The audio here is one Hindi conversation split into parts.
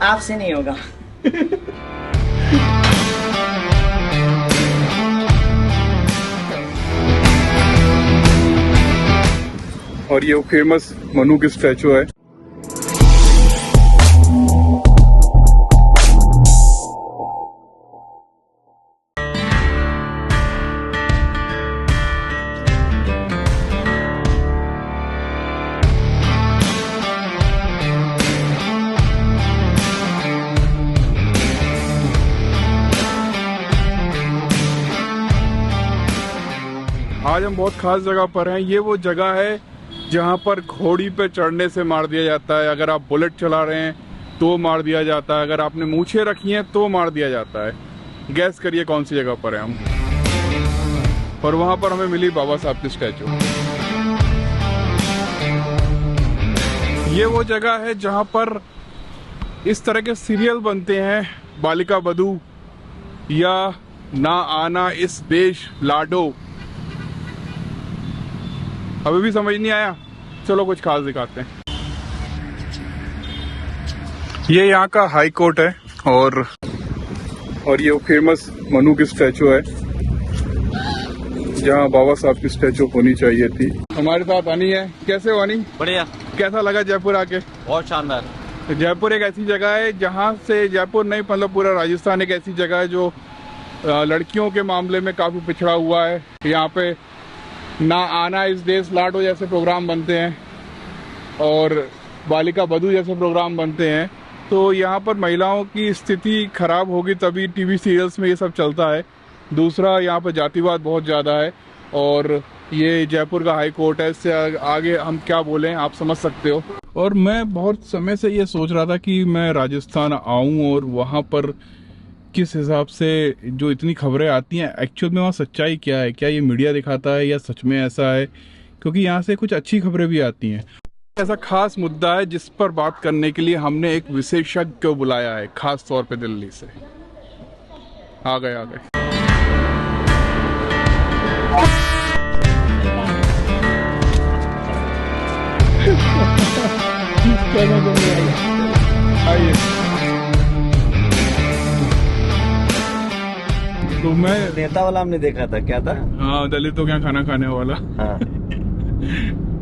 आपसे नहीं होगा। और ये फेमस मनु की स्टैचू है। आज हम बहुत खास जगह पर हैं। ये वो जगह है जहाँ पर घोड़ी पे चढ़ने से मार दिया जाता है। अगर आप बुलेट चला रहे हैं तो मार दिया जाता है। अगर आपने मूछें रखी हैं तो मार दिया जाता है। गैस करिए कौन सी जगह पर है हम। और वहाँ पर हमें मिली बाबा साहब की स्टैचू। ये वो जगह है जहाँ पर इस तरह के सीरियल बनते हैं, बालिका वधू या ना आना इस देश लाडो। अभी भी समझ नहीं आया, चलो कुछ खास दिखाते हैं। ये यहाँ का हाई कोर्ट है और ये फेमस मनु की स्टैचू है जहाँ बाबा साहब की स्टैचू होनी चाहिए थी। हमारे साथ अनी है। कैसे हो अनी? बढ़िया। कैसा लगा जयपुर आके? बहुत शानदार। तो जयपुर एक ऐसी जगह है जहाँ से, जयपुर नहीं मतलब पूरा राजस्थान एक ऐसी जगह है जो लड़कियों के मामले में काफी पिछड़ा हुआ है। यहाँ पे ना आना इस देश लाडो जैसे प्रोग्राम बनते हैं और बालिका वधू जैसे प्रोग्राम बनते हैं। तो यहाँ पर महिलाओं की स्थिति खराब होगी तभी टीवी सीरियल्स में ये सब चलता है। दूसरा, यहाँ पर जातिवाद बहुत ज़्यादा है और ये जयपुर का हाई कोर्ट है। इससे आगे हम क्या बोलें, आप समझ सकते हो। और मैं बहुत समय से ये सोच रहा था कि मैं राजस्थान आऊँ और वहाँ पर किस हिसाब से जो इतनी खबरें आती हैं, एक्चुअल में वहाँ सच्चाई क्या है, क्या ये मीडिया दिखाता है या सच में ऐसा है, क्योंकि यहाँ से कुछ अच्छी खबरें भी आती हैं। ऐसा खास मुद्दा है जिस पर बात करने के लिए हमने एक विशेषज्ञ को बुलाया है, खास तौर पे दिल्ली से। आ गए। आइए। तो मैं नेता वाला हमने देखा था, क्या था? हाँ, दलितों के यहाँ खाना खाने वाला। हाँ।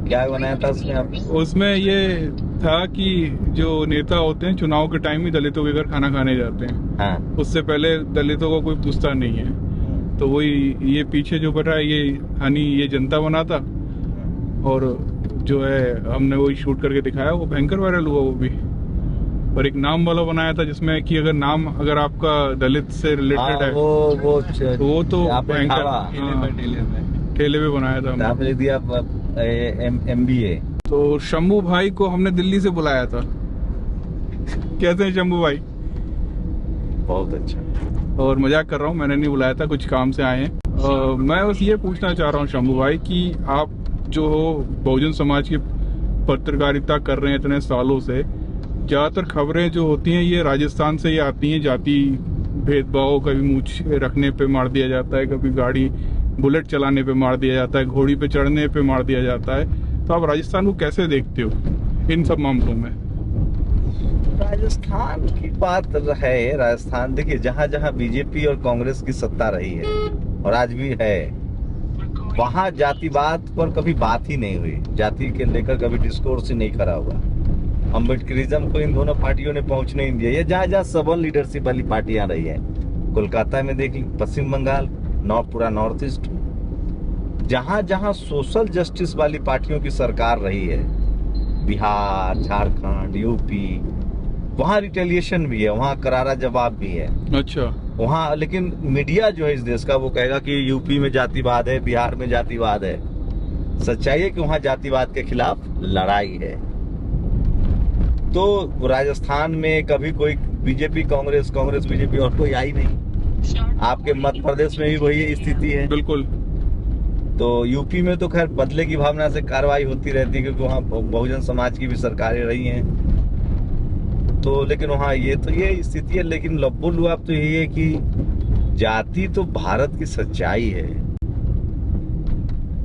क्या बनाया था उसमें आप? उसमें ये था कि जो नेता होते हैं चुनाव के टाइम ही दलितों के घर खाना खाने जाते हैं। हाँ। उससे पहले दलितों को कोई पूछता नहीं है। तो वही ये पीछे जो बैठा है ये हनी, ये जनता बना था और जो है हमने वही शूट करके दिखाया। वो भयंकर वायरल हुआ वो भी। और एक नाम वाला बनाया था जिसमें कि अगर नाम अगर आपका दलित से रिलेटेड है वो तो भयंकर ठेले पे बनाया था हमने। दिया MBA। तो शंभू भाई को हमने दिल्ली से बुलाया था। कैसे हैं शंभू भाई? बहुत अच्छा। और मजाक कर रहा हूँ, मैंने नहीं बुलाया था, कुछ काम से आए हैं। मैं बस ये पूछना चाह रहा हूँ शंभू भाई कि आप जो हो बहुजन समाज की पत्रकारिता कर रहे हैं इतने सालों से, ज़्यादातर खबरें जो होती हैं ये राजस्थान से ही आती हैं। जाति भेदभाव, कभी मूछ रखने पे मार दिया जाता है, कभी गाड़ी बुलेट चलाने पे मार दिया जाता है, घोड़ी पे चढ़ने पे मार दिया जाता है। तो आप राजस्थान को कैसे देखते हो इन सब मामलों में? राजस्थान की बात है। राजस्थान देखिए, जहाँ जहाँ बीजेपी और कांग्रेस की सत्ता रही है और आज भी है, वहाँ जातिवाद पर कभी बात ही नहीं हुई। जाति के लेकर कभी डिस्कोर्स ही नहीं करा हुआ। अम्बेडकरिज्म को इन दोनों पार्टियों ने पहुंचने नहीं दिया। ये जहाँ जहाँ सबल लीडरशिप वाली पार्टियां रही है, कोलकाता में देख ली, पश्चिम बंगाल, पूरा नॉर्थ ईस्ट, जहाँ जहाँ सोशल जस्टिस वाली पार्टियों की सरकार रही है, बिहार, झारखंड, यूपी, वहाँ रिटेलिएशन भी है, वहाँ करारा जवाब भी है। अच्छा। वहाँ लेकिन मीडिया जो है इस देश का वो कहेगा कि यूपी में जातिवाद है, बिहार में जातिवाद है। सच्चाई है कि वहाँ जातिवाद के खिलाफ लड़ाई है। तो राजस्थान में कभी कोई बीजेपी कांग्रेस बीजेपी और कोई आई नहीं। आपके मध्य प्रदेश में भी वही स्थिति है। बिल्कुल। तो यूपी में तो खैर बदले की भावना से कार्रवाई होती रहती है क्योंकि वहाँ बहुजन समाज की भी सरकारें रही हैं। तो लेकिन वहाँ ये स्थिति है। लेकिन लब्बुल लुआब तो यही है कि जाति तो भारत की सच्चाई है।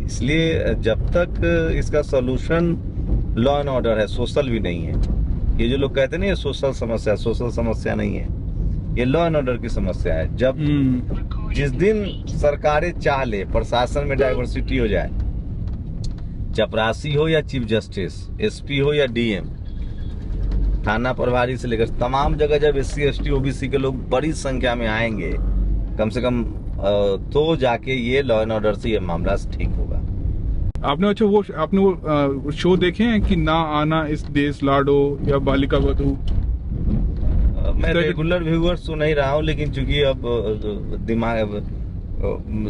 इसलिए जब तक इसका सॉल्यूशन लॉ एंड ऑर्डर है, सोशल भी नहीं है, ये जो लोग कहते हैं ना ये सोशल समस्या नहीं है, ये लॉ एंड ऑर्डर की समस्या है। जब जिस दिन सरकारें चाह ले, प्रशासन में डाइवर्सिटी हो जाए, चपरासी हो या चीफ जस्टिस, एसपी हो या डीएम, थाना प्रभारी से लेकर तमाम जगह जब SC ST OBC के लोग बड़ी संख्या में आएंगे कम से कम, तो जाके ये लॉ एंड ऑर्डर से ये मामला ठीक होगा। आपने आपने वो शो देखे हैं कि ना आना इस देश लाडो या बालिका वधू? मैं रेगुलर व्यूअर्स तो नहीं रहा हूँ, लेकिन चूंकि अब दिमाग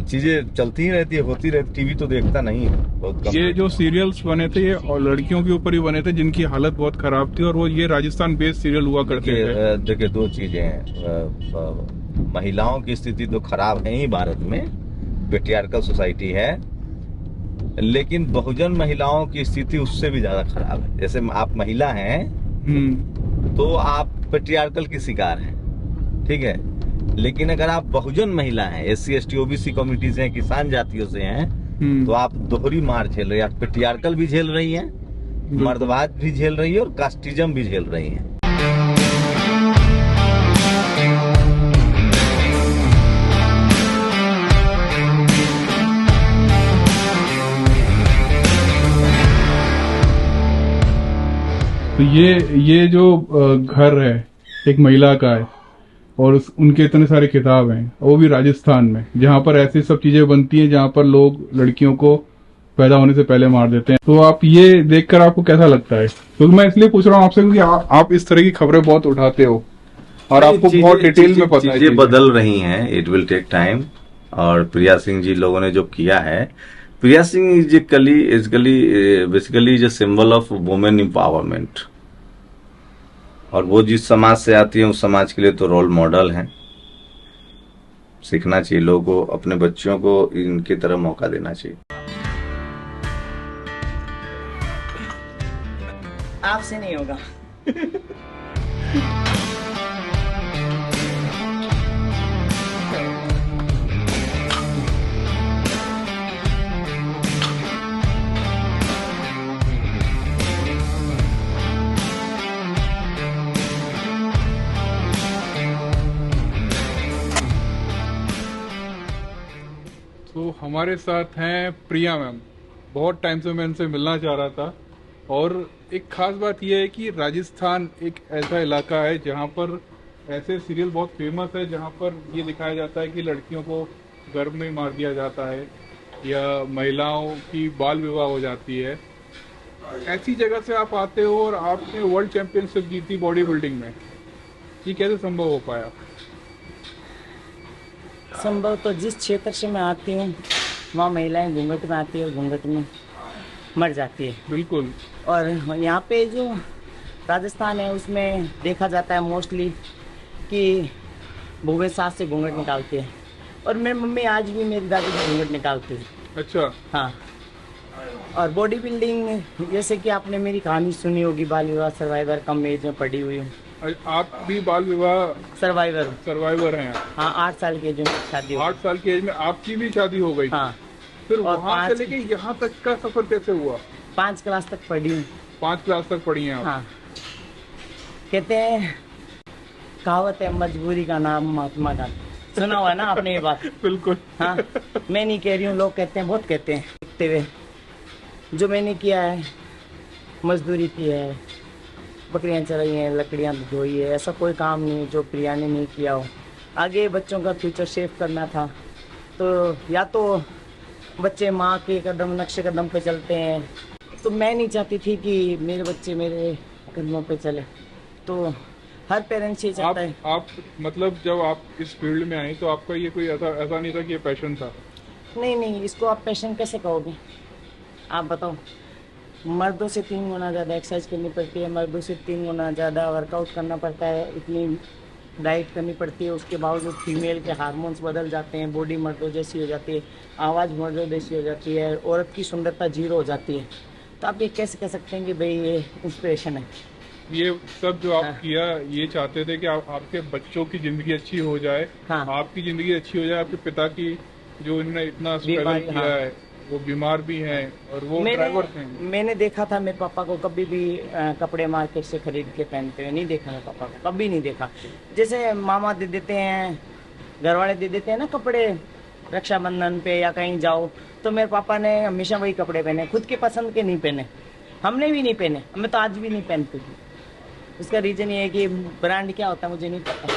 चीजें चलती ही रहती है, होती रहती, टीवी तो देखता नहीं है बहुत कम। ये जो सीरियल्स बने थे ये और लड़कियों के ऊपर ही बने थे जिनकी हालत बहुत खराब थी, और वो ये राजस्थान बेस्ड सीरियल हुआ करते थे। देखिए दो चीजें हैं, महिलाओं की स्थिति तो खराब है ही भारत में, पेट्रियार्कल सोसाइटी है, लेकिन बहुजन महिलाओं की स्थिति उससे भी ज्यादा खराब है। जैसे आप महिला हैं तो आप पेट्रियार्कल की शिकार हैं, ठीक है, लेकिन अगर आप बहुजन महिला हैं, SC ST OBC कम्युनिटी से हैं, किसान जातियों से हैं, तो आप दोहरी मार झेल रही हैं। आप पेट्रियार्कल भी झेल रही हैं, मर्दवाद भी झेल रही है और कास्टिज्म भी झेल रही हैं। तो ये जो घर है एक महिला का है और उनके इतने सारे खिताब हैं, वो भी राजस्थान में, जहाँ पर ऐसी सब चीजें बनती हैं जहाँ पर लोग लड़कियों को पैदा होने से पहले मार देते हैं। तो आप ये देखकर आपको कैसा लगता है? क्योंकि मैं इसलिए पूछ रहा हूँ आपसे क्योंकि आप इस तरह की खबरें बहुत उठाते हो और आपको बहुत डिटेल में पता है। चीजें बदल रही हैं, इट विल टेक टाइम। और प्रिया सिंह जी लोगों ने जो किया है, Priya Singh basically is a symbol of women empowerment, और वो जिस समाज से आती है उस समाज के लिए तो रोल मॉडल हैं। सीखना चाहिए लोगों को, अपने बच्चों को इनकी तरह मौका देना चाहिए। आपसे नहीं होगा। तो हमारे साथ हैं प्रिया मैम। बहुत टाइम से मैं इनसे मिलना चाह रहा था, और एक खास बात यह है कि राजस्थान एक ऐसा इलाका है जहाँ पर ऐसे सीरियल बहुत फेमस है जहाँ पर ये दिखाया जाता है कि लड़कियों को गर्भ में मार दिया जाता है या महिलाओं की बाल विवाह हो जाती है। ऐसी जगह से आप आते हो और आपने वर्ल्ड चैंपियनशिप जीती बॉडी बिल्डिंग में, ये कैसे संभव हो पाया? संभव तो जिस क्षेत्र से मैं आती हूँ वहाँ महिलाएं घूंघट में आती है और घूंघट में मर जाती है। बिल्कुल। और यहाँ पे जो राजस्थान है उसमें देखा जाता है मोस्टली कि भूवे सास से घूंघट निकालती है, और मेरी मम्मी आज भी मेरी दादी से घूंघट निकालती है। अच्छा। हाँ। और बॉडी बिल्डिंग जैसे कि आपने मेरी कहानी सुनी होगी, बाल विवाह सर्वाइवर, कम एज में पड़ी हुई हूँ। आप भी बाल विवाह सर्वाइवर हैं? हाँ, 8 साल की एज में शादी। 8 साल की एज में आपकी भी शादी हो गई? हाँ। फिर वहाँ से लेके यहाँ तक का सफर कैसे हुआ? 5 क्लास तक पढ़ी हूँ। 5 क्लास तक पढ़ी हैं आप? हाँ। कहते हैं कहावत है, मजबूरी का नाम महात्मा गांधी। सुना हुआ ना आपने ये बात? बिल्कुल। हाँ, मैं नहीं कह रही हूँ, लोग कहते हैं, बहुत कहते हैं। देखते हुए जो मैंने किया है, मजदूरी की है, बकरियां चराई हैं, लकड़ियां धोई है, ऐसा कोई काम नहीं जो प्रिया ने नहीं किया हो। आगे बच्चों का फ्यूचर सेव करना था, तो या तो बच्चे माँ के कदम नक्शे कदम पे चलते हैं, तो मैं नहीं चाहती थी कि मेरे बच्चे मेरे कदमों पे चले। तो हर पेरेंट्स ये चाहता है। आप मतलब जब आप इस फील्ड में आई तो आपका ये कोई ऐसा नहीं था कि ये पैशन था? नहीं, इसको आप पैशन कैसे कहोगे? आप बताओ। मर्दों से 3 गुना ज़्यादा एक्सरसाइज करनी पड़ती है, मर्दों से 3 गुना ज़्यादा वर्कआउट करना पड़ता है, इतनी डाइट करनी पड़ती है। उसके बावजूद फीमेल के हार्मोन्स बदल जाते हैं, बॉडी मर्दों जैसी हो जाती है, आवाज़ मर्दों जैसी हो जाती है, औरत की सुंदरता 0 हो जाती है। तो आप ये कैसे कह सकते हैं कि भाई ये इंस्पिरेशन है? ये सब जो आप किया, ये चाहते थे कि आपके बच्चों की ज़िंदगी अच्छी हो जाए। हाँ। आपकी ज़िंदगी अच्छी हो जाए, आपके पिता की जो इन्होंने इतना स्ट्रगल किया है वो बीमार भी हैं और वो ड्राइवर हैं। मैंने देखा था मेरे पापा को कभी भी कपड़े मार्केट से खरीद के पहनते हुए नहीं देखा मेरे पापा को, कभी नहीं देखा। जैसे मामा दे देते हैं, घर वाले दे देते हैं ना कपड़े, रक्षाबंधन पे या कहीं जाओ, तो मेरे पापा ने हमेशा वही कपड़े पहने, खुद के पसंद के नहीं पहने, हमने भी नहीं पहने, मैं तो आज भी नहीं पहनती हूँ। उसका रीज़न ये है कि ब्रांड क्या होता है मुझे नहीं पता,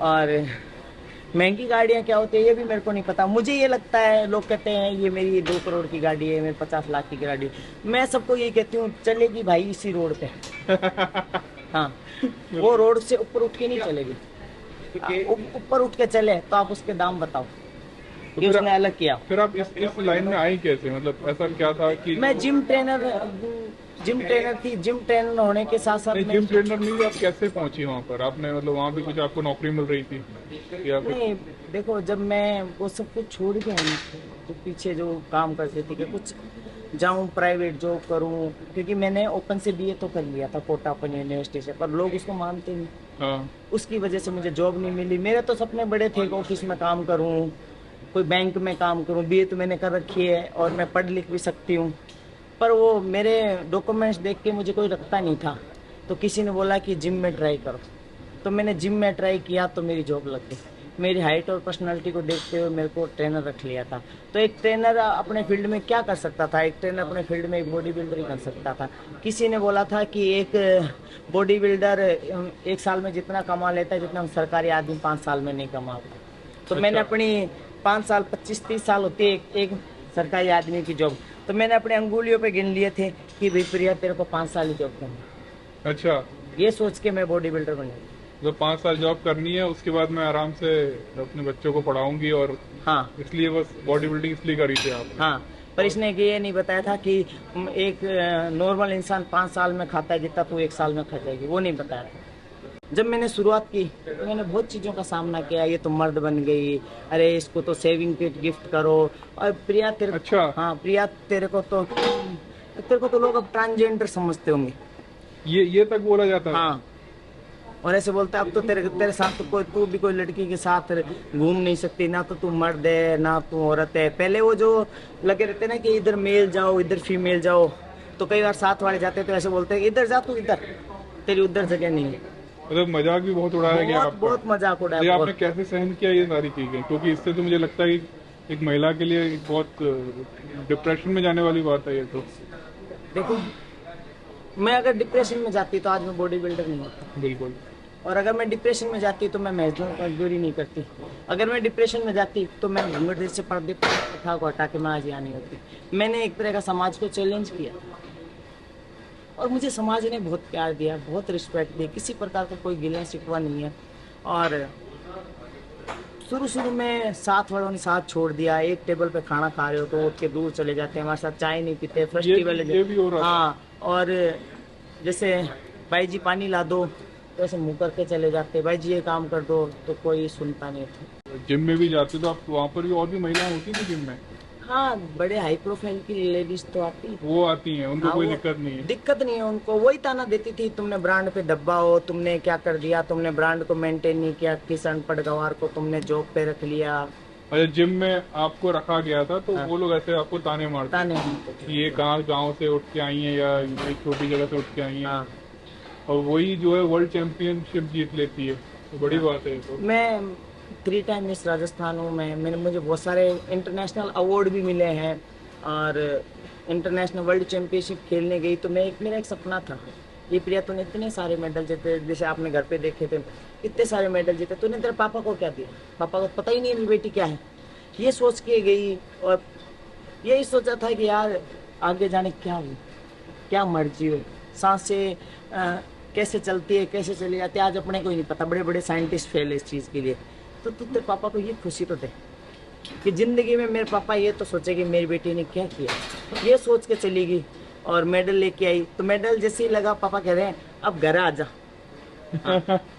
और महंगी गाड़ियाँ क्या होती है ये भी मेरे को नहीं पता। मुझे ये लगता है, लोग कहते हैं ये मेरी 2 करोड़ की गाड़ी है, मेरी 50 लाख की गाड़ी है, मैं सबको ये कहती हूँ चलेगी भाई इसी रोड पे। हाँ, वो रोड से ऊपर उठ के नहीं चलेगी, ऊपर उठ के चले तो आप उसके दाम बताओ तो कि उसने अलग किया। फिर आप इस लाइन में आई कैसे, मतलब ऐसा क्या था कि मैं जिम ट्रेनर थी, जिम ट्रेनर होने के साथ साथ जिम ट्रेनर नहीं, आप कैसे पहुंची वहाँ पर? आपने मतलब वहाँ भी कुछ आपको नौकरी मिल रही थी या कुछ? नहीं, देखो जब मैं वो सब कुछ छोड़ के आई तो पीछे जो काम करती थी कि कुछ जाऊं प्राइवेट जॉब करूं, क्योंकि मैंने ओपन से बीए तो कर लिया था कोटा ओपन यूनिवर्सिटी से, पर लोग उसको मानते नहीं। हाँ। उसकी वजह से मुझे जॉब नहीं मिली। मेरे तो सपने बड़े थे कि ऑफिस में काम करूं, कोई बैंक में काम करूं, बीए तो मैंने कर रखी है और मैं पढ़ लिख भी सकती हूं, पर वो मेरे डॉक्यूमेंट्स देख के मुझे कोई रखता नहीं था। तो किसी ने बोला कि जिम में ट्राई करो, तो मैंने जिम में ट्राई किया तो मेरी जॉब लग गई। मेरी हाइट और पर्सनालिटी को देखते हुए मेरे को ट्रेनर रख लिया था। तो एक ट्रेनर अपने फील्ड में क्या कर सकता था? एक ट्रेनर अपने फील्ड में एक बॉडी बिल्डर ही कर सकता था। किसी ने बोला था कि एक बॉडी बिल्डर 1 साल में जितना कमा लेता है जितना सरकारी आदमी 5 साल में नहीं कमाता। तो मैंने अपनी 5 साल 25-30 साल होती है एक सरकारी आदमी की जॉब, तो मैंने अपने अंगुलियों पे गिन लिए थे कि भाई प्रिया तेरे को 5 साल ही जॉब करनी। अच्छा, ये सोच के मैं बॉडी बिल्डर बन गया। तो 5 साल जॉब करनी है, उसके बाद मैं आराम से अपने बच्चों को पढ़ाऊंगी, और हाँ, इसलिए बस बॉडी बिल्डिंग इसलिए करी थी आप? हाँ, पर इसने ये नहीं बताया था कि एक नॉर्मल इंसान 5 साल में खाता है जितना तू 1 साल में खा जाएगी, वो नहीं बताया था। जब मैंने शुरुआत की तो मैंने बहुत चीज़ों का सामना किया। ये तो मर्द बन गई, अरे इसको तो सेविंग किट गिफ्ट करो, और प्रिया तेरे अच्छा। हाँ प्रिया तेरे को तो लोग अब ट्रांसजेंडर समझते होंगे। ये तक बोला जाता है? हाँ, और ऐसे बोलते हैं अब तो तेरे साथ तो कोई, तू भी कोई लड़की के साथ घूम नहीं सकती, ना तो तू मर्द है ना तू औरत है। पहले वो जो लगे रहते ना कि इधर मेल जाओ इधर फीमेल जाओ, तो कई बार साथ वाले जाते तो ऐसे बोलते हैं इधर जा तू, इधर तेरी उधर जगह नहीं है। मतलब मजाक भी बहुत उड़ाया गया आपका? बहुत मजाक ये उड़ाया। आपने कैसे सहन किया ये सारी चीजें? क्योंकि इससे तो मुझे लगता है कि एक महिला के लिए एक बहुत डिप्रेशन में जाने वाली बात है ये तो। देखो, मैं अगर डिप्रेशन में जाती तो आज मैं बॉडी बिल्डर नहीं होता। बिल्कुल। और अगर मैं डिप्रेशन में जाती तो मैं मजदूरी नहीं करती। अगर मैं डिप्रेशन में जाती तो मैं घूंघट से पर्दे को हटा के मैं आज यहाँ नहीं होती। मैंने एक तरह का समाज को चैलेंज किया और मुझे समाज ने बहुत प्यार दिया, बहुत रिस्पेक्ट दी, किसी प्रकार का कोई गिला शिकवा नहीं है। और शुरू में साथ वालों ने साथ छोड़ दिया। एक टेबल पे खाना खा रहे हो तो उठ के दूर चले जाते हैं, हमारे साथ चाय नहीं पीते, फेस्टिवल ये भी हो रहा हाँ, और जैसे भाई जी पानी ला दो तो ऐसे मुँह करके चले जाते, भाई जी ये काम कर दो, तो कोई सुनता नहीं था। जिम में भी जाते तो आप वहाँ पर भी और भी महिलाएं होती थी जिम में? हाँ, बड़े हाई प्रोफाइल की लेडीज तो आती, वो आती हैं, उनको कोई दिक्कत नहीं है? दिक्कत नहीं है उनको। वही ताना देती थी तुमने ब्रांड पे डब्बा हो, तुमने क्या कर दिया, तुमने ब्रांड को मेंटेन नहीं किया, किस अनपढ़ गवार को तुमने जॉब पे रख लिया। अच्छा, जिम में आपको रखा गया था तो वो लोग ऐसे आपको ताने मारते कि ये कहाँ गाँव से उठ के आई है या एक छोटी जगह से उठ के आई है, और वही जो है वर्ल्ड चैंपियनशिप जीत लेती है, तो बड़ी बात है। तो मैं 3 टाइम मिस राजस्थान हूँ। मुझे बहुत सारे इंटरनेशनल अवार्ड भी मिले हैं, और इंटरनेशनल वर्ल्ड चैंपियनशिप खेलने गई तो मेरा एक सपना था, ये प्रिया तूने इतने सारे मेडल जीते, जैसे आपने घर पे देखे थे इतने सारे मेडल जीते, तूने तेरे पापा को क्या दिया? पापा को पता ही नहीं मेरी बेटी क्या है। ये सोच के गई और यही सोचा था कि यार आगे जाने क्या हो, क्या मर्जी हो, सांसें कैसे चलती है कैसे चली जाती है आज अपने को ही नहीं पता। बड़े बड़े साइंटिस्ट फेल है इस चीज़ के लिए। तो तू तेरे पापा को ये खुशी तो दे कि जिंदगी में मेरे पापा ये तो सोचे कि मेरी बेटी ने क्या किया, ये सोच के चली गई और मेडल लेके आई। तो मेडल जैसे ही लगा पापा कह रहे हैं अब घर आ जा।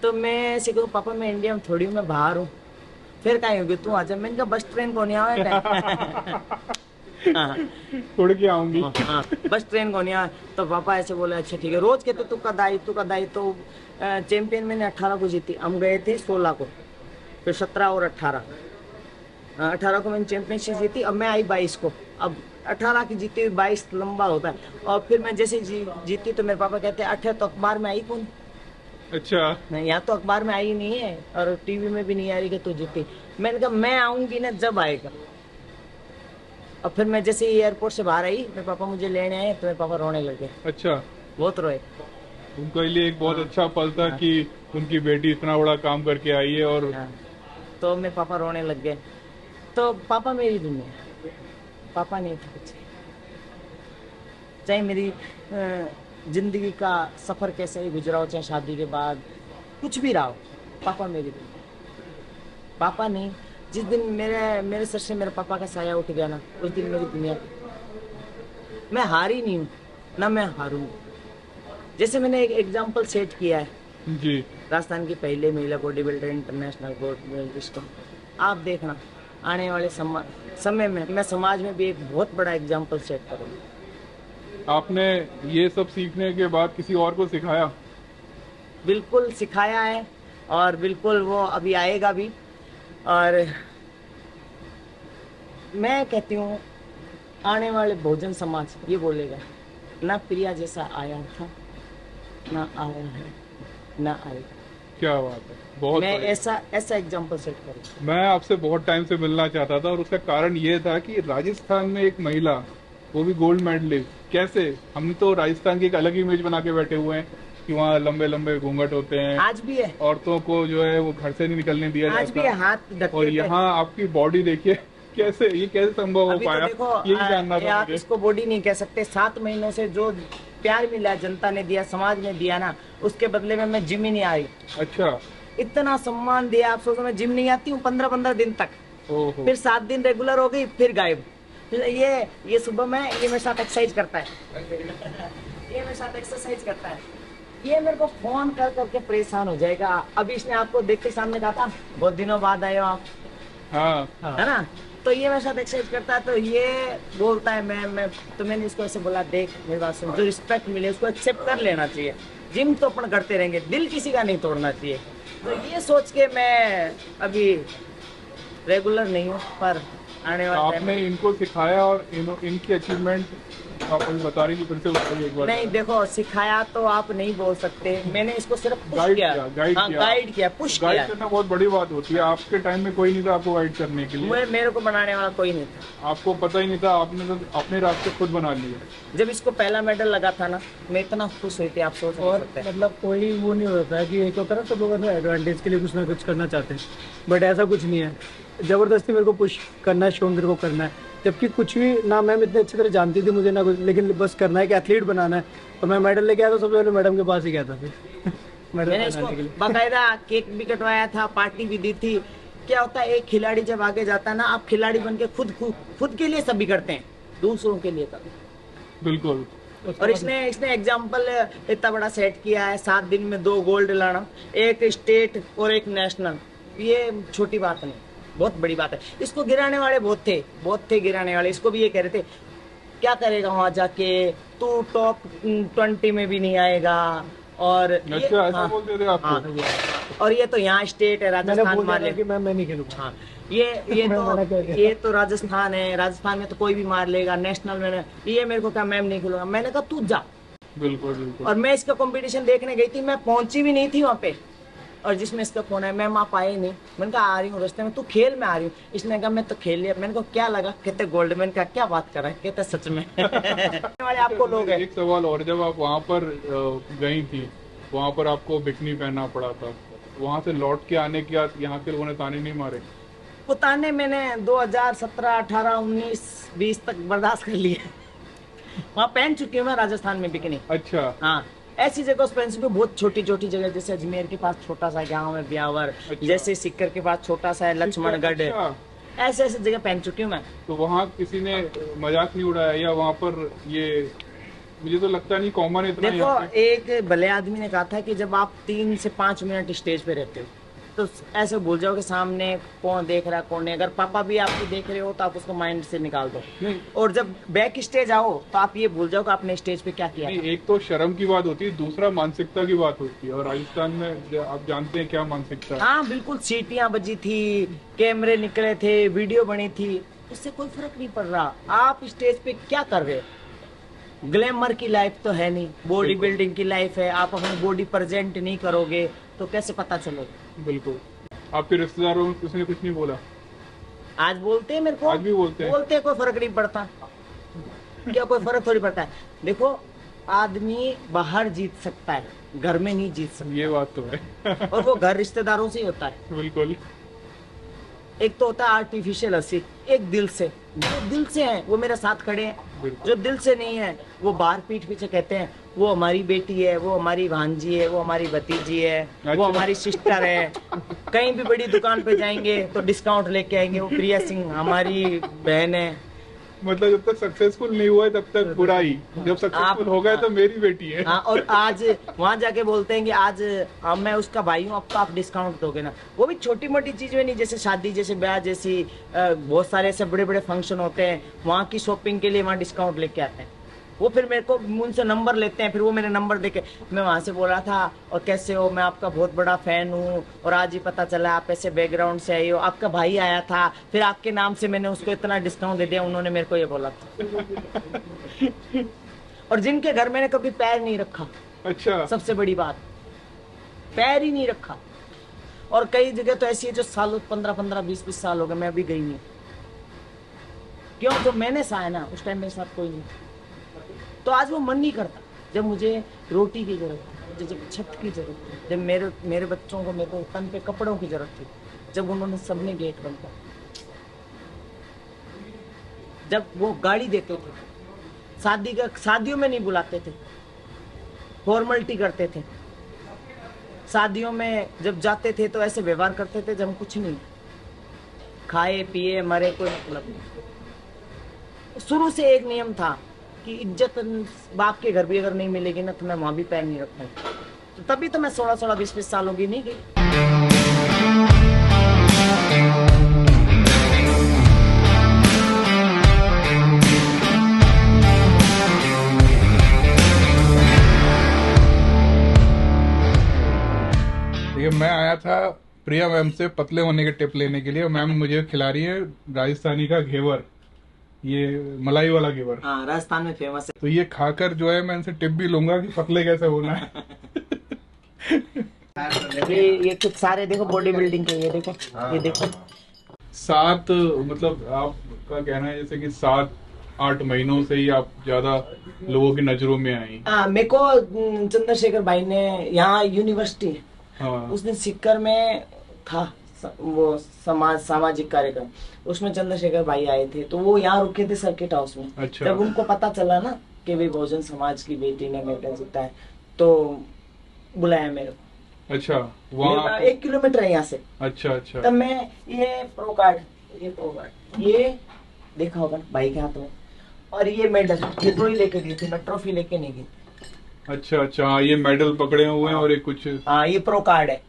तो मैं ऐसे कहूँ पापा मैं इंडिया में थोड़ी हूँ, मैं बाहर हूँ। फिर कहीं होगी तू आ जा। मैंने कहा बस ट्रेन को नहीं आवा छोड़ के आऊंगी। हाँ, बस ट्रेन को नहीं आया। तो पापा ऐसे बोले अच्छा ठीक है। रोज कहते तू कद आई तू कद आई। तो चैंपियन मैंने 18 को जीती, हम गए थे 16 को, फिर 17 और 18 को मैंने चैंपियनशिप जीती। अब मैं आई 22 को, अब 18 की जीती हुई 22 लंबा होता है। और फिर मैं जैसे जीती तो मेरे पापा कहते हैं 18 तो अखबार में आई कौन? अच्छा। नहीं, यहाँ तो अखबार में आई नहीं है और टीवी में भी नहीं आ रही कि तू जीती। मैंने कहा मैं आऊंगी ना जब आएगा। और फिर मैं जैसे ही एयरपोर्ट से बाहर आई, मेरे पापा मुझे लेने आए तो मेरे पापा रोने लगे। अच्छा। बहुत रोए। उनके लिए एक बहुत अच्छा पल था हाँ। कि उनकी बेटी इतना बड़ा काम करके आई है। और हाँ। तो मेरे पापा रोने लग गए। तो पापा मेरी दुनिया, पापा नहीं थे कुछ। चाहे मेरी जिंदगी का सफर कैसे ही गुजरा हो, चाहे शादी के बाद कुछ भी रहा हो, पापा मेरी दुनिया। पापा नहीं, जिस दिन मेरे सर से मेरे पापा का साया उठ गया ना, उस दिन मेरी दुनिया। मैं हारी नहीं हूँ ना मैं हारूंगा। जैसे मैंने एक एग्जाम्पल सेट किया है जी। राजस्थान की पहले महिला body builder international gold medalist को, आप देखना आने वाले समय में मैं समाज में भी एक बहुत बड़ा एग्जाम्पल सेट करूँगा। आपने ये सब सीखने के बाद किसी और को सिखाया? बिल्कुल सिखाया है और बिल्कुल वो अभी आएगा भी। और मैं कहती हूँ आने वाले बहुजन समाज ये बोलेगा, ना प्रिया जैसा आया था, ना आया है, ना आएगा। क्या बात है, बहुत मैं बढ़िया। ऐसा एग्जाम्पल सेट करूँ। मैं आपसे बहुत टाइम से मिलना चाहता था और उसका कारण ये था कि राजस्थान में एक महिला, वो भी गोल्ड मेडलिस्ट, कैसे? हम तो राजस्थान की एक अलग इमेज बना के बैठे हुए हैं कि वहाँ लंबे लंबे घूंघट होते हैं, आज भी है, औरतों को जो है वो घर से नहीं निकलने दिया आज भी है, जाता। हाथ ढकते और थे। यहाँ आपकी बॉडी देखिए कैसे, ये कैसे संभव हो अभी तो पाया, देखो, यही जानना था आप मुझे। इसको बॉडी नहीं कह सकते। 7 महीनों से जो प्यार मिला, जनता ने दिया, समाज ने दिया ना, उसके बदले में मैं जिम ही नहीं आ रही। अच्छा। इतना सम्मान दिया, आप सोचो मैं जिम नहीं आती हूँ 15-15 दिन तक, ओहो। फिर 7 दिन रेगुलर हो गई, फिर गायब। ये सुबह में ये मेरे साथ एक्सरसाइज करता है, ये मेरे साथ एक्सरसाइज करता है, ये मेरे को फोन कर करके परेशान हो जाएगा। अभी इसने आपको देख के सामने कहा था बहुत दिनों बाद आए हो आप, हाँ। है ना? तो ये मेरे साथ एक्सरसाइज करता है, तो ये बोलता है मैं तो मैंने इसको ऐसे बोला, देख मेरी बात सुन, जो रिस्पेक्ट मिले उसको एक्सेप्ट कर लेना चाहिए। जिम तो अपन करते रहेंगे, दिल किसी का नहीं तोड़ना चाहिए। तो ये सोच के मैं अभी रेगुलर नहीं हूँ, पर आने वाले टाइम आपने इनको सिखाया और इनकी अचीवमेंट आप अभी बता रही थी, फिर से बताइए एक बार। नहीं, देखो सिखाया तो आप नहीं बोल सकते, मैंने इसको सिर्फ पुश गाइड किया, किया, गाइड हाँ, किया। गाइड किया, पुश किया। गाइड करना बहुत बड़ी बात होती है। आपके टाइम में कोई नहीं था आपको गाइड करने के लिए, मेरे को बनाने वाला कोई नहीं था। आपको पता ही नहीं था, आपने तो अपने रास्ते खुद बना लिए। जब इसको पहला मेडल लगा था ना, मैं इतना खुश हुई थी, आप सोच नहीं और सकते हैं। मतलब कोई वो नहीं होता है कि एक होता है ना, सब लोग एडवांटेज के लिए कुछ ना कुछ करना चाहते हैं, बट ऐसा कुछ नहीं है। जबरदस्ती मेरे को पुश करना है, शो मेरे को करना है, जबकि कुछ भी ना मैम इतने अच्छी तरह जानती थी मुझे ना कुछ, लेकिन बस करना है कि एथलीट बनाना है। और मैं मेडल लेके आया तो सबसे पहले मैडम के पास ही गया था फिर मेडल मैंने इसको बनाने के लिए। बाकायदा केक भी कटवाया था, पार्टी भी दी थी। क्या होता है, एक खिलाड़ी जब आगे जाता है ना, आप खिलाड़ी बन के खुद के लिए सभी करते हैं, दूसरों के लिए कर। बिल्कुल। और इसने एग्जाम्पल इतना बड़ा सेट किया है, 7 दिन में 2 गोल्ड लाना, एक स्टेट और एक नेशनल। ये छोटी बात नहीं, बहुत बड़ी बात है। इसको गिराने वाले बहुत थे गिराने वाले। इसको भी ये कह रहे थे क्या करेगा वहां जाके, तू टॉप 20 में भी नहीं आएगा। और अच्छा, ऐसा बोलते थे आपको? हाँ, और ये तो यहाँ स्टेट है, मैंने राजस्थान बोल मार दिया ले। कि मैं नहीं खेलूंगा। हाँ, मैं मना कर दिया। ये तो राजस्थान है, राजस्थान में तो कोई भी मार लेगा। नेशनल में ये मेरे को क्या, मैम नहीं खेलूंगा। मैंने कहा तू जा। बिल्कुल बिल्कुल। और मैं इसका कंपटीशन देखने गई थी, मैं पहुंची भी नहीं थी वहाँ पे, और जिसमें इसका फोन है, मैम आप आए नहीं। मैंने कहा आ रही हूँ रास्ते में, तू खेल में आ रही हूँ। इसने कहा मैं तो खेल लिया। मैंने कहा क्या लगा? कहते गोल्ड। मैंने कहा क्या बात कर रहा है? कहते सच में वाले आपको लोग हैं। एक सवाल और, जब आप वहाँ पर गई थी, वहाँ पर आपको बिकनी पहनना पड़ा था, वहाँ से लौट के आने के बाद यहाँ के लोगों ने ताने नहीं मारे? वो ताने मैंने 2017, 18, 19, 20 तक बर्दाश्त कर लिए। वहाँ पहन चुकी हूँ मैं राजस्थान में बिकनी। अच्छा। हाँ, ऐसी जगह पहन चुकी हूँ, बहुत छोटी छोटी जगह, जैसे अजमेर के पास छोटा सा गाँव है ब्यावर, अच्छा। जैसे सिक्कर के पास छोटा सा है लक्ष्मणगढ़। अच्छा। ऐसे ऐसे जगह पहन चुकी हूँ मैं। तो वहाँ किसी ने मजाक नहीं उड़ाया, या वहाँ पर ये, मुझे तो लगता नहीं कॉमन इतना देखो, यहाँ पे। एक भले आदमी ने कहा था कि जब आप 3 से 5 मिनट स्टेज पे रहते हो तो ऐसे भूल जाओ कि सामने कौन देख रहा है कौन नहीं। अगर पापा भी आपको देख रहे हो तो आप उसको माइंड से निकाल दो। नहीं और जब बैक स्टेज आओ तो आप ये भूल जाओ कि आपने स्टेज पे क्या किया नहीं, था। एक तो शर्म की बात होती है, दूसरा मानसिकता की बात होती है। और राजस्थान में आप जानते हैं क्या मानसिकता है। हाँ बिल्कुल, सीटियां बजी थी, कैमरे निकले थे, वीडियो बनी थी, उससे कोई फर्क नहीं पड़ रहा। आप स्टेज पे क्या कर रहे हो? ग्लैमर की लाइफ तो है नहीं, बॉडी बिल्डिंग की लाइफ है। आप अपनी बॉडी प्रेजेंट नहीं करोगे तो कैसे पता चलेगा? बिल्कुल। आपके रिश्तेदारों में किसी ने कुछ नहीं बोला? आज बोलते हैं मेरे को, आज भी बोलते हैं। कोई फर्क नहीं पड़ता। क्या कोई फर्क थोड़ी पड़ता है? देखो, आदमी बाहर जीत सकता है, घर में नहीं जीत सकता। ये बात तो है। और वो घर रिश्तेदारों से ही होता है। बिल्कुल। एक तो होता है आर्टिफिशियल हंसी, एक दिल से। जो दिल से है वो मेरे साथ खड़े हैं, जो दिल से नहीं है वो बाहर पीठ पीछे कहते हैं वो हमारी बेटी है, वो हमारी भांजी है, वो हमारी भतीजी है, वो हमारी सिस्टर है। कहीं भी बड़ी दुकान पे जाएंगे तो डिस्काउंट लेके आएंगे, वो प्रिया सिंह हमारी बहन है। मतलब जब तक सक्सेसफुल नहीं हुआ है तब तक बुरा ही, जब सक्सेसफुल हो गए तो मेरी बेटी है। हाँ, और आज वहाँ जाके बोलते हैं कि आज मैं उसका भाई हूँ, अब तो आप डिस्काउंट दोगे ना। वो भी छोटी मोटी चीज में नहीं, जैसे शादी, जैसे ब्याह, जैसी बहुत सारे ऐसे बड़े बड़े फंक्शन होते हैं, वहाँ की शॉपिंग के लिए वहाँ डिस्काउंट लेके आते हैं। वो फिर मेरे को उनसे नंबर लेते हैं, फिर वो मेरे नंबर देके, मैं वहाँ से बोला था और कैसे हो, मैं आपका बहुत बड़ा फैन हूँ और आज ही पता चला आप ऐसे बैकग्राउंड से आई हो, आपका भाई आया था, फिर आपके नाम से मैंने उसको इतना डिस्काउंट दे दिया, उन्होंने मेरे को ये बोला था। और जिनके घर मैंने कभी पैर नहीं रखा। अच्छा। सबसे बड़ी बात, पैर ही नहीं रखा। और कई जगह तो ऐसी है जो सालों 15-15, 20-20 साल हो गए, मैं अभी गई नहीं। क्यों? जो मैंने सहा ना उस टाइम मेरे साथ कोई नहीं, तो आज वो मन नहीं करता। जब मुझे रोटी की जरूरत थी, मुझे जब छत की जरूरत थी, जब मेरे बच्चों को, मेरे को तन पे कपड़ों की जरूरत थी, जब उन्होंने सबने गेट बंद कर, जब वो गाड़ी देते थे, शादियों में नहीं बुलाते थे, फॉर्मेलिटी करते थे, शादियों में जब जाते थे तो ऐसे व्यवहार करते थे जब हम कुछ नहीं, खाए पिए मरे, कोई मतलब नहीं। शुरू से एक नियम था कि इज्जत बाप के घर भी अगर नहीं मिलेगी ना तो मैं वहां भी पैर नहीं रखूंगा। तो तभी तो मैं 16-16, 20-20 सालों की नहीं गई। देखिए, मैं आया था प्रिया मैम से पतले होने के टिप लेने के लिए। मैम मुझे खिला रही है राजस्थानी का घेवर, ये मलाई वाला घेवर। हाँ, राजस्थान में फेमस है। तो ये खाकर जो है मैं इनसे टिप भी लूंगा कि पतले कैसे होना है। ये कुछ सारे देखो बॉडी बिल्डिंग के, ये देखो, ये देखो। 7 मतलब आपका कहना है जैसे कि 7-8 महीनों से ही आप ज्यादा लोगों की नजरों में आई। मेरे को चंद्रशेखर भाई ने, यहाँ यूनिवर्सिटी, उस दिन सिक्कर में था वो सामाजिक कार्यक्रम, उसमें चंद्रशेखर भाई आए थे, तो वो यहाँ रुके थे सर्किट हाउस में। अच्छा। जब उनको पता चला ना कि भाई बहुजन समाज की बेटी ने मेडल जीता है तो बुलाया मेरे को। अच्छा, वहाँ 1 किलोमीटर है यहाँ से। अच्छा अच्छा। तब मैं ये प्रो कार्ड ये देखा होगा भाई के हाथ में, और ये मेडल, ये तो ही लेके गई थी, मैं ट्रॉफी लेके नहीं गई। अच्छा अच्छा, ये मेडल पकड़े हुए हैं और ये कुछ, हाँ, ये प्रो कार्ड है।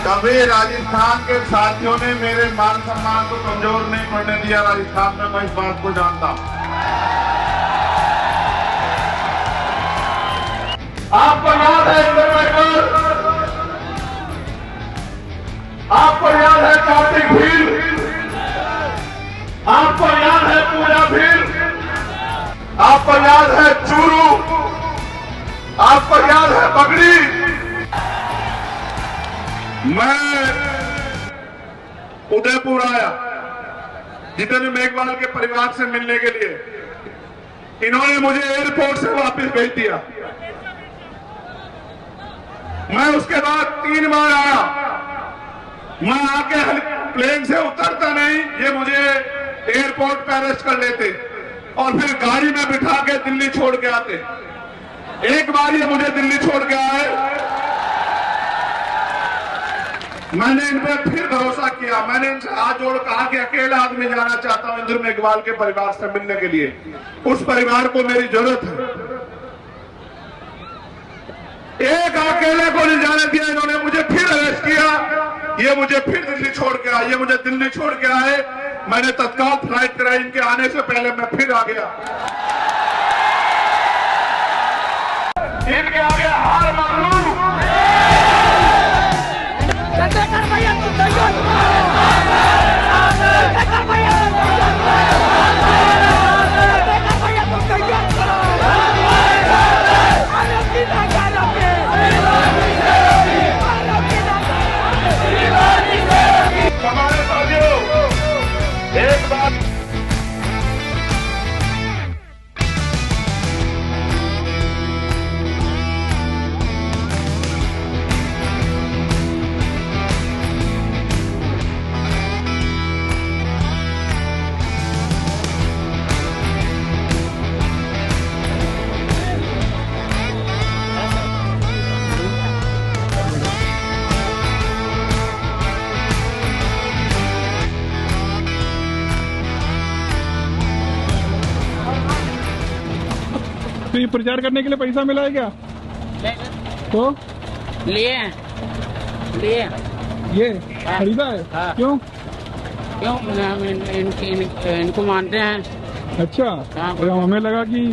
कभी राजस्थान के साथियों ने मेरे मान सम्मान को कमजोर नहीं पड़ने दिया। राजस्थान में मैं इस बात को जानता हूं। आपको याद है इंद्रनगर, आपको याद है कार्तिक भील, आपको याद है पूजा भील, आपको याद है चूरू, आपको याद है पगड़ी? मैं उदयपुर आया जितेंद्र मेघवाल के परिवार से मिलने के लिए। इन्होंने मुझे एयरपोर्ट से वापस भेज दिया। मैं उसके बाद 3 बार आया। मैं आके प्लेन से उतरता नहीं, ये मुझे एयरपोर्ट पे अरेस्ट कर लेते और फिर गाड़ी में बिठा के दिल्ली छोड़ के आते। एक बार ये मुझे दिल्ली छोड़ के आए, मैंने इन पर फिर भरोसा किया। मैंने इनसे हाथ जोड़ कहा कि अकेला आदमी जाना चाहता हूं इंद्र मेघवाल के परिवार से मिलने के लिए। उस परिवार को मेरी जरूरत है। एक अकेले को नहीं जाने दिया। इन्होंने मुझे फिर अरेस्ट किया। ये मुझे फिर दिल्ली छोड़ के आए। ये मुझे दिल्ली छोड़ के आए। मैंने तत्काल फ्लाइट कराई। इनके आने से पहले मैं फिर आ गया। इनके आगे हार मान लूं। हमारे साथियों, एक बात तो ये प्रचार करने के लिए पैसा मिला है क्या? तो लिए ये खरीदा है? हाँ। क्यों? हम इनको मानते हैं। अच्छा, हाँ। तो हमें लगा कि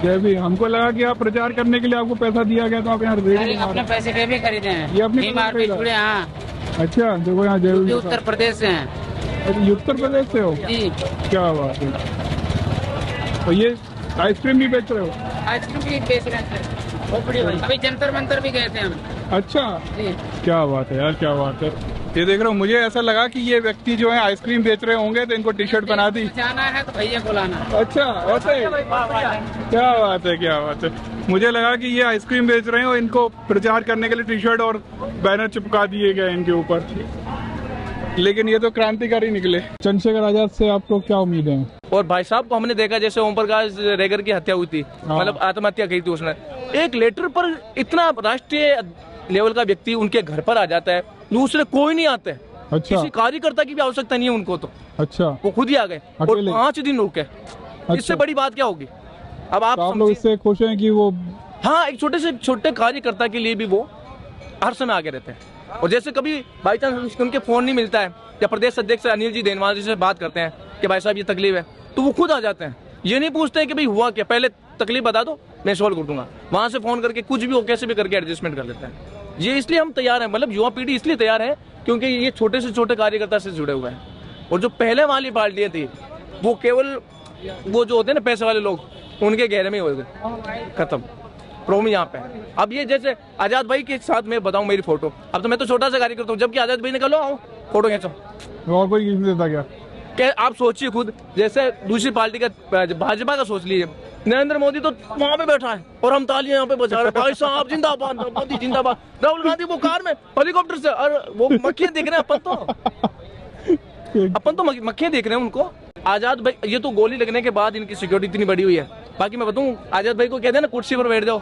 जय भी, हमको लगा कि आप प्रचार करने के लिए आपको पैसा दिया गया तो आप यहाँ अरे अपने पैसे के भी खरीदे हैं। ये अपने मार पैसे जुड़े। हाँ, अच्छा, देखो यहाँ जय ये उत्तर प्रदेश से हैं। उत्तर प्रदेश से हो? जी, क्या बात है। तो ये आइसक्रीम भी बेच रहे हो? आइसक्रीम भी बेच रहे हैं। बहुत बड़ी भाई। अभी जंतर मंतर भी गए थे हम। अच्छा, जी, क्या बात है यार, क्या बात है। ये देख रहा हूँ, मुझे ऐसा लगा कि ये व्यक्ति जो है आइसक्रीम बेच रहे होंगे तो इनको टी शर्ट बना दी। जाना है तो भैया को लाना। अच्छा, वैसे क्या बात है, क्या बात है। मुझे लगा कि ये आइसक्रीम बेच रहे हैं और इनको प्रचार करने के लिए टी शर्ट और बैनर चिपका दिए गए इनके ऊपर, लेकिन ये तो क्रांतिकारी निकले। चंद्रशेखर आजाद से आपको क्या उम्मीद है? और भाई साहब को हमने देखा जैसे ओम प्रकाश रेगर की हत्या हुई थी, मतलब आत्महत्या की थी उसने। एक लेटर पर इतना राष्ट्रीय लेवल का व्यक्ति उनके घर पर आ जाता है, दूसरे कोई नहीं आते। अच्छा, किसी कार्यकर्ता की भी आवश्यकता नहीं है उनको, तो अच्छा, वो खुद ही आ गए और अकेले? 5 दिन रुके। अच्छा। इससे बड़ी बात क्या होगी? अब आप तो लोग इससे खुश हैं कि वो, हाँ, एक छोटे से छोटे कार्यकर्ता के लिए भी वो हर समय आगे रहते हैं। और जैसे कभी बाई चांस उनके फोन नहीं मिलता है या प्रदेश अध्यक्ष अनिल जी देनवाल जी से बात करते हैं कि भाई साहब ये तकलीफ है, तो वो खुद आ जाते हैं। ये नहीं पूछते हैं कि भाई हुआ क्या, पहले तकलीफ बता दो मैं सॉल्व कर दूंगा। वहां से फोन करके कुछ भी हो, कैसे भी करके एडजस्टमेंट कर लेते हैं। ये इसलिए हम तैयार हैं, मतलब युवा पीढ़ी इसलिए तैयार है क्योंकि ये छोटे से छोटे कार्यकर्ता से जुड़े हुए हैं। और जो पहले वाली पार्टियां थी वो केवल वो जो होते हैं ना पैसे वाले लोग, उनके घेरे में ही हो गए, खत्म। प्रॉब्लम यहाँ पे है। अब ये जैसे आजाद भाई के साथ मैं बताऊं मेरी फोटो, अब तो मैं तो छोटा सा कार्यकर्ता हूँ, जबकि आजाद भाई ने कहा लो आओ फोटो खींचो, और कोई नहीं देता क्या? क्या आप सोचिए खुद, जैसे दूसरी पार्टी का भाजपा का सोच लीजिए, नरेंद्र मोदी तो वहां पे बैठा है और हम तालियां यहाँ पे बजा रहे हैं, भाई साहब जिंदाबाद मोदी जिंदाबाद। राहुल गांधी वो कार में हेलीकॉप्टर से, और वो मक्खियां देख रहे हैं, अपन तो मक्खियां देख रहे हैं उनको। आजाद भाई, ये तो गोली लगने के बाद इनकी सिक्योरिटी इतनी बड़ी हुई है। बाकी मैं बताऊं, आजाद भाई को कहते हैं ना कुर्सी पर बैठ जाओ,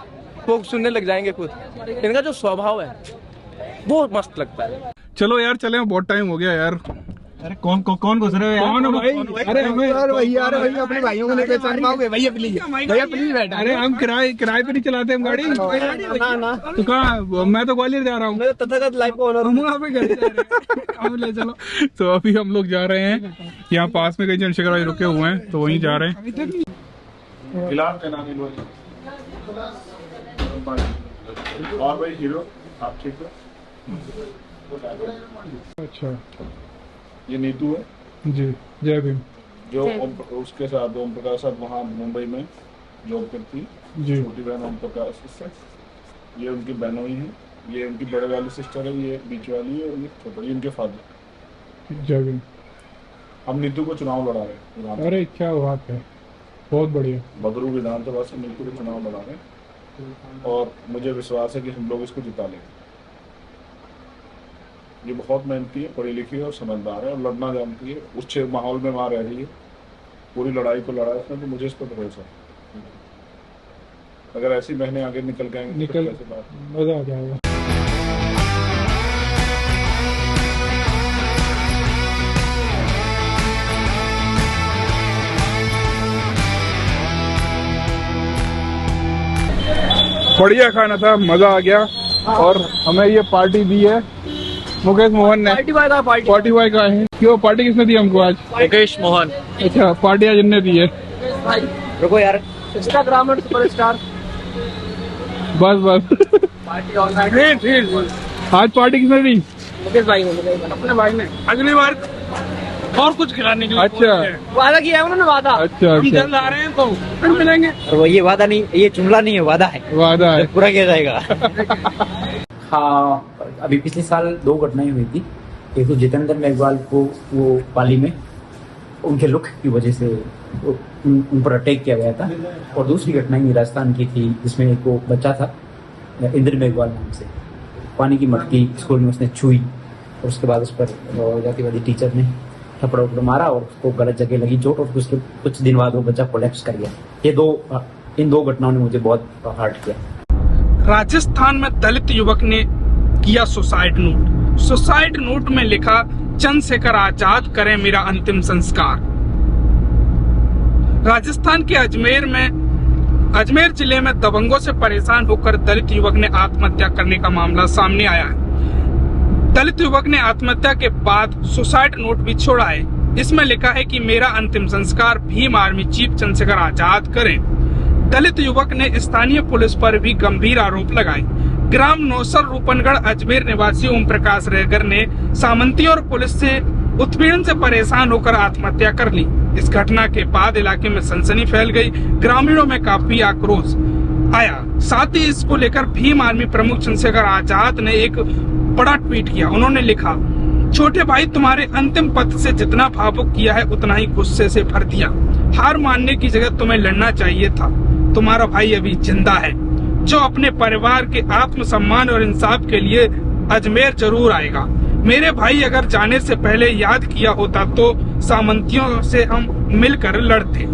वो सुनने लग जाएंगे खुद। इनका जो स्वभाव है वो मस्त लगता है। चलो यार चले, बहुत टाइम हो गया यार। अरे कौन घुस रहे हो यार? कौन भाई? अरे हमें भैया अपने भाइयों को नहीं पहचान पाओगे? भैया प्लीज बैठा। अरे हम किराए पे नहीं चलाते हम गाड़ी। ना तो कहाँ, मैं तो ग्वालियर जा रहा हूँ। मैं तो तथागत लाइफ का ओनर हूँ। वहाँ पे घर जा रहे हैं। अब ले चलो। तो अभी हम लोग जा रहे हैं, यहाँ पास में कहीं चंद्रशेखर भाई रुके हुए हैं तो वहीं जा रहे हैं। इलाज का नाम ही और भाई हीरो आप ठीक हो? अच्छा, ये नीतू है जी, जय भीम। जो उसके साथ ओम प्रकाश साहब वहाँ मुंबई में जॉब करती, जी। छोटी बहन ओम प्रकाश से। ये उनकी बहनों ही है, ये उनकी बड़े वाली सिस्टर है, ये बीच वाली है और ये छोटी, इनके फादर। जगह हम नीतू को चुनाव लड़ा रहे हैं। अरे क्या बात है, बहुत बढ़िया। बदरू विधानसभा से नीतू को चुनाव लड़ा रहे हैं और मुझे विश्वास है कि हम लोग इसको जिता लेंगे। ये बहुत मेहनती है, पढ़ी लिखी है और समझदार है और लड़ना जानती है। उस माहौल में वहाँ रह रही है, पूरी लड़ाई को लड़ा इसने, तो मुझे इस पर भरोसा है। अगर ऐसी बहनें आगे निकल के आएंगी तो कैसे बात, मजा आ जाएगा। बढ़िया खाना था, मजा आ गया। और हमें ये पार्टी दी है मुकेश मोहन ने। पार्टी बॉय का है। क्यों पार्टी किसने दी हमको आज? मुकेश मोहन। अच्छा, पार्टी आज इनने दी है। रुको यार, इंस्टाग्राम और सुपरस्टार। बस आज पार्टी किसने दी? मुकेश भाई ने, अपने भाई ने। अगली बार और कुछ खिलाने के लिए। अच्छा, वादा किया है उन्होंने, वादा। अच्छा, हम जल्द आ रहे हैं तो फिर मिलेंगे। और वो ये वादा नहीं, ये जुमला नहीं है, वादा है, वादा है, पूरा किया जाएगा। हाँ, अभी पिछले साल 2 घटनाएं हुई थी। एक तो जितेंद्र मेघवाल को वो पाली में उनके लुक की वजह से उन पर अटैक किया गया था, और दूसरी घटना ही राजस्थान की थी जिसमें एक वो बच्चा था इंद्र मेघवाल नाम से, पानी की मटकी स्कूल में उसने छुई और उसके बाद उस पर जातिवादी टीचर ने थप्पड़ उप्पड़ मारा और उसको गलत जगह लगी चोट, और उसके कुछ दिन बाद वो बच्चा कोलैप्स कर गया। इन दो घटनाओं ने मुझे बहुत हर्ट किया। राजस्थान में दलित युवक ने किया सुसाइड नोट। सुसाइड नोट में लिखा, चंद्रशेखर आजाद करें मेरा अंतिम संस्कार। राजस्थान के अजमेर जिले में दबंगों से परेशान होकर दलित युवक ने आत्महत्या करने का मामला सामने आया है। दलित युवक ने आत्महत्या के बाद सुसाइड नोट भी छोड़ा है। इसमें लिखा है कि मेरा अंतिम संस्कार भीम आर्मी चीफ चंद्रशेखर आजाद करें। दलित युवक ने स्थानीय पुलिस पर भी गंभीर आरोप लगाए। ग्राम नौसर रूपनगढ़ अजमेर निवासी ओम प्रकाश रेगर ने सामंती और पुलिस से उत्पीड़न से परेशान होकर आत्महत्या कर ली। इस घटना के बाद इलाके में सनसनी फैल गई, ग्रामीणों में काफी आक्रोश आया। साथ ही इसको लेकर भीम आर्मी प्रमुख चंद्रशेखर आजाद ने एक बड़ा ट्वीट किया। उन्होंने लिखा, छोटे भाई तुम्हारे अंतिम पथ से जितना भावुक किया है उतना ही गुस्से से भर दिया। हार मानने की जगह तुम्हें लड़ना चाहिए था। तुम्हारा भाई अभी जिंदा है, जो अपने परिवार के आत्मसम्मान और इंसाफ के लिए अजमेर जरूर आएगा। मेरे भाई अगर जाने से पहले याद किया होता तो सामंतियों से हम मिलकर लड़ते।